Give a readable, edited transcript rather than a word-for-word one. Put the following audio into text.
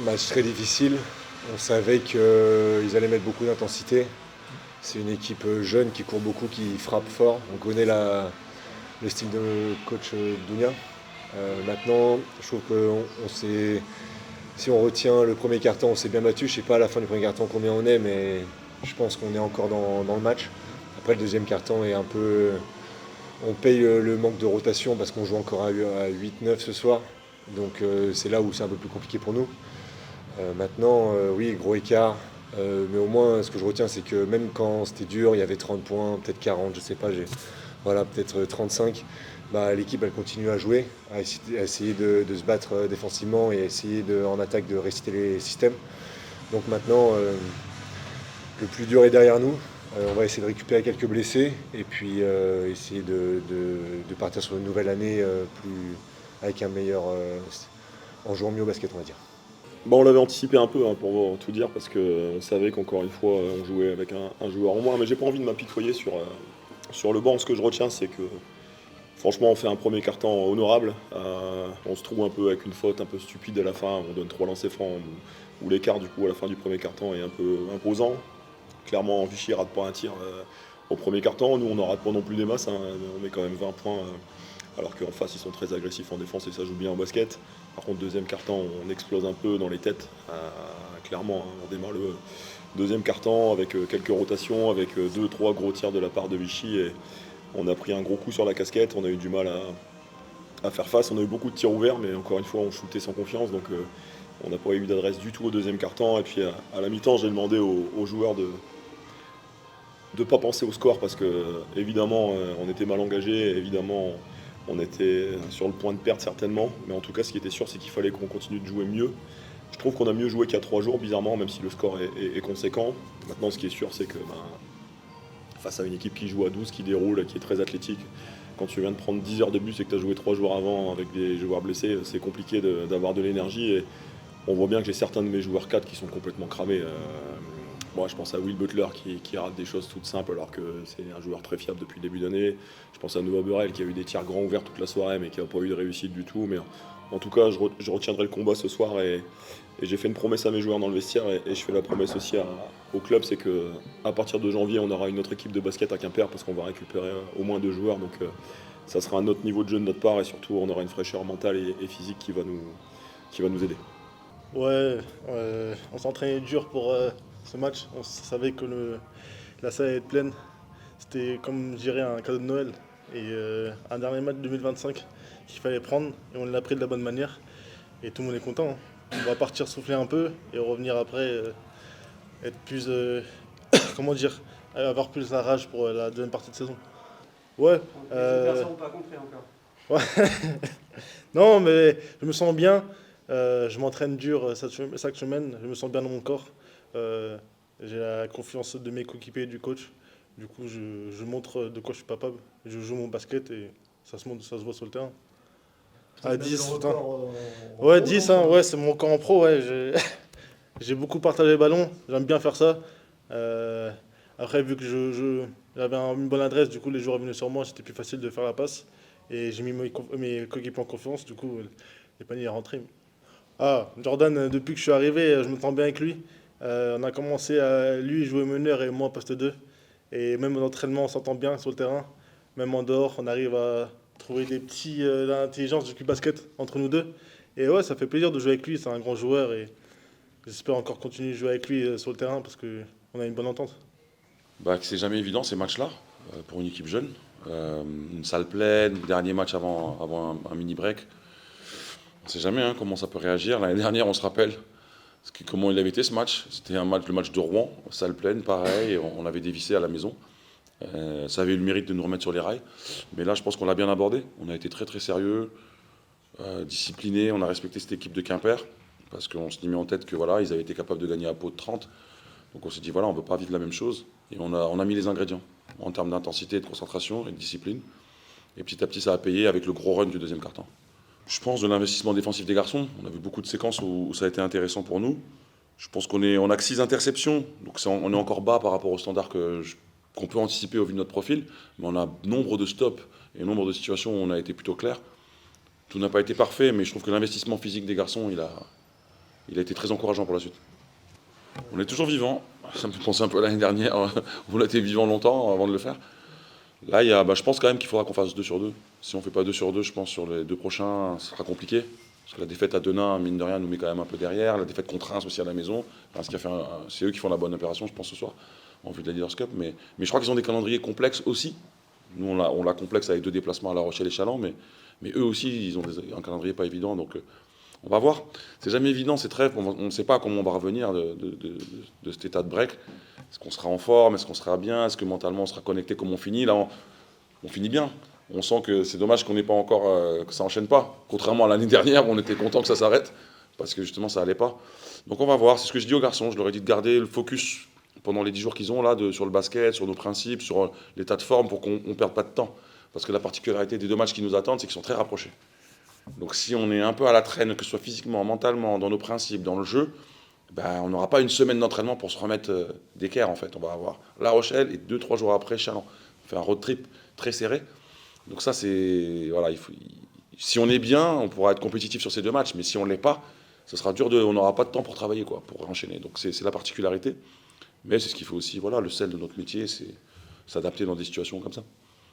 Match très difficile. On savait qu'ils allaient mettre beaucoup d'intensité. C'est une équipe jeune qui court beaucoup, qui frappe fort. On connaît le style de coach Dounia. Maintenant, je trouve que si on retient le premier carton, on s'est bien battu. Je ne sais pas à la fin du premier carton combien on est, mais je pense qu'on est encore dans le match. Après, le deuxième carton est un peu. On paye le manque de rotation parce qu'on joue encore à 8-9 ce soir. Donc c'est là où c'est un peu plus compliqué pour nous. Maintenant, oui, gros écart. Mais au moins, ce que je retiens, c'est que même quand c'était dur, il y avait 30 points, peut-être 40, je sais pas, voilà, peut-être 35. Bah, l'équipe, elle continue à jouer, à essayer de se battre défensivement et à essayer en attaque de réciter les systèmes. Donc maintenant, le plus dur est derrière nous. On va essayer de récupérer quelques blessés et puis essayer de partir sur une nouvelle année avec un meilleur, en jouant mieux au basket, on va dire. Bah, on l'avait anticipé un peu, hein, pour tout dire, parce qu'on savait qu'encore une fois, on jouait avec un joueur en moins. Mais j'ai pas envie de m'apitoyer sur le banc. Ce que je retiens, c'est que franchement, on fait un premier carton honorable. On se trouve un peu avec une faute un peu stupide à la fin. On donne 3 lancers francs où l'écart, du coup, à la fin du premier carton est un peu imposant. Clairement, Vichy rate pas un tir au premier carton. Nous, on n'en rate pas non plus des masses, hein. On met quand même 20 points. Alors qu'en face, ils sont très agressifs en défense et ça joue bien en basket. Par contre, deuxième carton, on explose un peu dans les têtes. Clairement, hein. On démarre le deuxième carton avec quelques rotations, avec 2-3 gros tirs de la part de Vichy. Et on a pris un gros coup sur la casquette. On a eu du mal à faire face. On a eu beaucoup de tirs ouverts, mais encore une fois, on shootait sans confiance. Donc, on n'a pas eu d'adresse du tout au deuxième carton. Et puis, à la mi-temps, j'ai demandé aux joueurs de ne pas penser au score parce que, évidemment, on était mal engagé. Évidemment, on était sur le point de perdre certainement, mais en tout cas, ce qui était sûr, c'est qu'il fallait qu'on continue de jouer mieux. Je trouve qu'on a mieux joué qu'il y a 3 jours, bizarrement, même si le score est conséquent. Maintenant, ce qui est sûr, c'est que face à une équipe qui joue à 12, qui déroule, qui est très athlétique, quand tu viens de prendre 10 heures de bus et que tu as joué 3 jours avant avec des joueurs blessés, c'est compliqué d'avoir de l'énergie. Et on voit bien que j'ai certains de mes joueurs 4 qui sont complètement cramés. Moi, je pense à Will Butler qui rate des choses toutes simples alors que c'est un joueur très fiable depuis le début d'année. Je pense à Noah Burrell qui a eu des tirs grands ouverts toute la soirée mais qui n'a pas eu de réussite du tout. Mais en tout cas, je retiendrai le combat ce soir et j'ai fait une promesse à mes joueurs dans le vestiaire et je fais la promesse aussi au club, c'est que à partir de janvier, on aura une autre équipe de basket à Quimper parce qu'on va récupérer au moins 2 joueurs. Donc ça sera un autre niveau de jeu de notre part et surtout on aura une fraîcheur mentale et physique qui va nous aider. Ouais, on s'entraînait dur pour ce match. On savait que la salle allait être pleine. C'était, comme je dirais, un cadeau de Noël. Et un dernier match 2025 qu'il fallait prendre. Et on l'a pris de la bonne manière. Et tout le monde est content, hein. On va partir souffler un peu et revenir après, être plus. Comment dire, avoir plus la rage pour la deuxième partie de saison. Ouais. Donc les personnes n'ont pas compris encore. Ouais. Non, mais je me sens bien. Je m'entraîne dur chaque semaine. Je me sens bien dans mon corps. Euh, j'ai la confiance de mes coéquipiers et du coach. Du coup, je montre de quoi je suis capable. Je joue mon basket et ça se voit sur le terrain. À 10, putain. Ouais, 10, hein, ouais, c'est mon camp en pro. Ouais, j'ai beaucoup partagé le ballon. J'aime bien faire ça. Euh, Après, vu que j'avais une bonne adresse, du coup, les joueurs venaient sur moi, c'était plus facile de faire la passe. Et j'ai mis mes coéquipiers en confiance. Du coup, les paniers sont rentrés. Ah, Jordan, depuis que je suis arrivé, je me m'entends bien avec lui. On a commencé à lui jouer meneur et moi poste 2. Et même en entraînement, on s'entend bien sur le terrain. Même en dehors, on arrive à trouver des petits l'intelligence du basket entre nous deux. Et ouais, ça fait plaisir de jouer avec lui. C'est un grand joueur et j'espère encore continuer de jouer avec lui sur le terrain parce qu'on a une bonne entente. Bah, que c'est jamais évident ces matchs-là pour une équipe jeune. Une salle pleine, dernier match avant un mini break. On ne sait jamais, hein, comment ça peut réagir. L'année dernière, on se rappelle comment il avait été ce match. C'était le match de Rouen, salle pleine, pareil. On avait dévissé à la maison. Ça avait eu le mérite de nous remettre sur les rails. Mais là, je pense qu'on l'a bien abordé. On a été très très sérieux, discipliné. On a respecté cette équipe de Quimper parce qu'on s'est mis en tête que voilà, ils avaient été capables de gagner à Pau de 30. Donc on s'est dit voilà, on ne veut pas vivre la même chose. Et on a mis les ingrédients en termes d'intensité, de concentration et de discipline. Et petit à petit, ça a payé avec le gros run du deuxième quart-temps. Je pense de l'investissement défensif des garçons. On a vu beaucoup de séquences où ça a été intéressant pour nous. Je pense on a que 6 interceptions, donc on est encore bas par rapport aux standards qu'on peut anticiper au vu de notre profil. Mais on a nombre de stops et nombre de situations où on a été plutôt clair. Tout n'a pas été parfait, mais je trouve que l'investissement physique des garçons, il a été très encourageant pour la suite. On est toujours vivant. Ça me fait penser un peu à l'année dernière. On a été vivant longtemps avant de le faire. Là, je pense quand même qu'il faudra qu'on fasse 2 sur 2. Si on ne fait pas 2 sur 2, je pense sur les 2 prochains, ce sera compliqué. Parce que la défaite à Denain, mine de rien, nous met quand même un peu derrière. La défaite contre Reims aussi à la maison. C'est eux qui font la bonne opération, je pense, ce soir, en vue de la Leaders Cup. Mais je crois qu'ils ont des calendriers complexes aussi. Nous, on l'a complexe avec 2 déplacements à La Rochelle et Châlons. Mais eux aussi, ils ont un calendrier pas évident. Donc, on va voir. C'est jamais évident, c'est très. On ne sait pas comment on va revenir de cet état de break. Est-ce qu'on sera en forme? Est-ce qu'on sera bien? Est-ce que mentalement on sera connecté comme on finit? Là, on finit bien. On sent que c'est dommage qu'on n'ait pas encore, que ça enchaîne pas. Contrairement à l'année dernière où on était content que ça s'arrête, parce que justement ça allait pas. Donc on va voir. C'est ce que je dis aux garçons. Je leur ai dit de garder le focus pendant les 10 jours qu'ils ont là, sur le basket, sur nos principes, sur l'état de forme, pour qu'on ne perde pas de temps. Parce que la particularité des 2 matchs qui nous attendent, c'est qu'ils sont très rapprochés. Donc si on est un peu à la traîne, que ce soit physiquement, mentalement, dans nos principes, dans le jeu, on n'aura pas une semaine d'entraînement pour se remettre d'équerre en fait. On va avoir La Rochelle et 2-3 jours après Châlons. On fait un road trip très serré. Donc ça c'est... Voilà, si on est bien, on pourra être compétitif sur ces 2 matchs. Mais si on ne l'est pas, ce sera dur, on n'aura pas de temps pour travailler, pour enchaîner. Donc c'est la particularité. Mais c'est ce qu'il faut aussi, voilà, le sel de notre métier, c'est s'adapter dans des situations comme ça.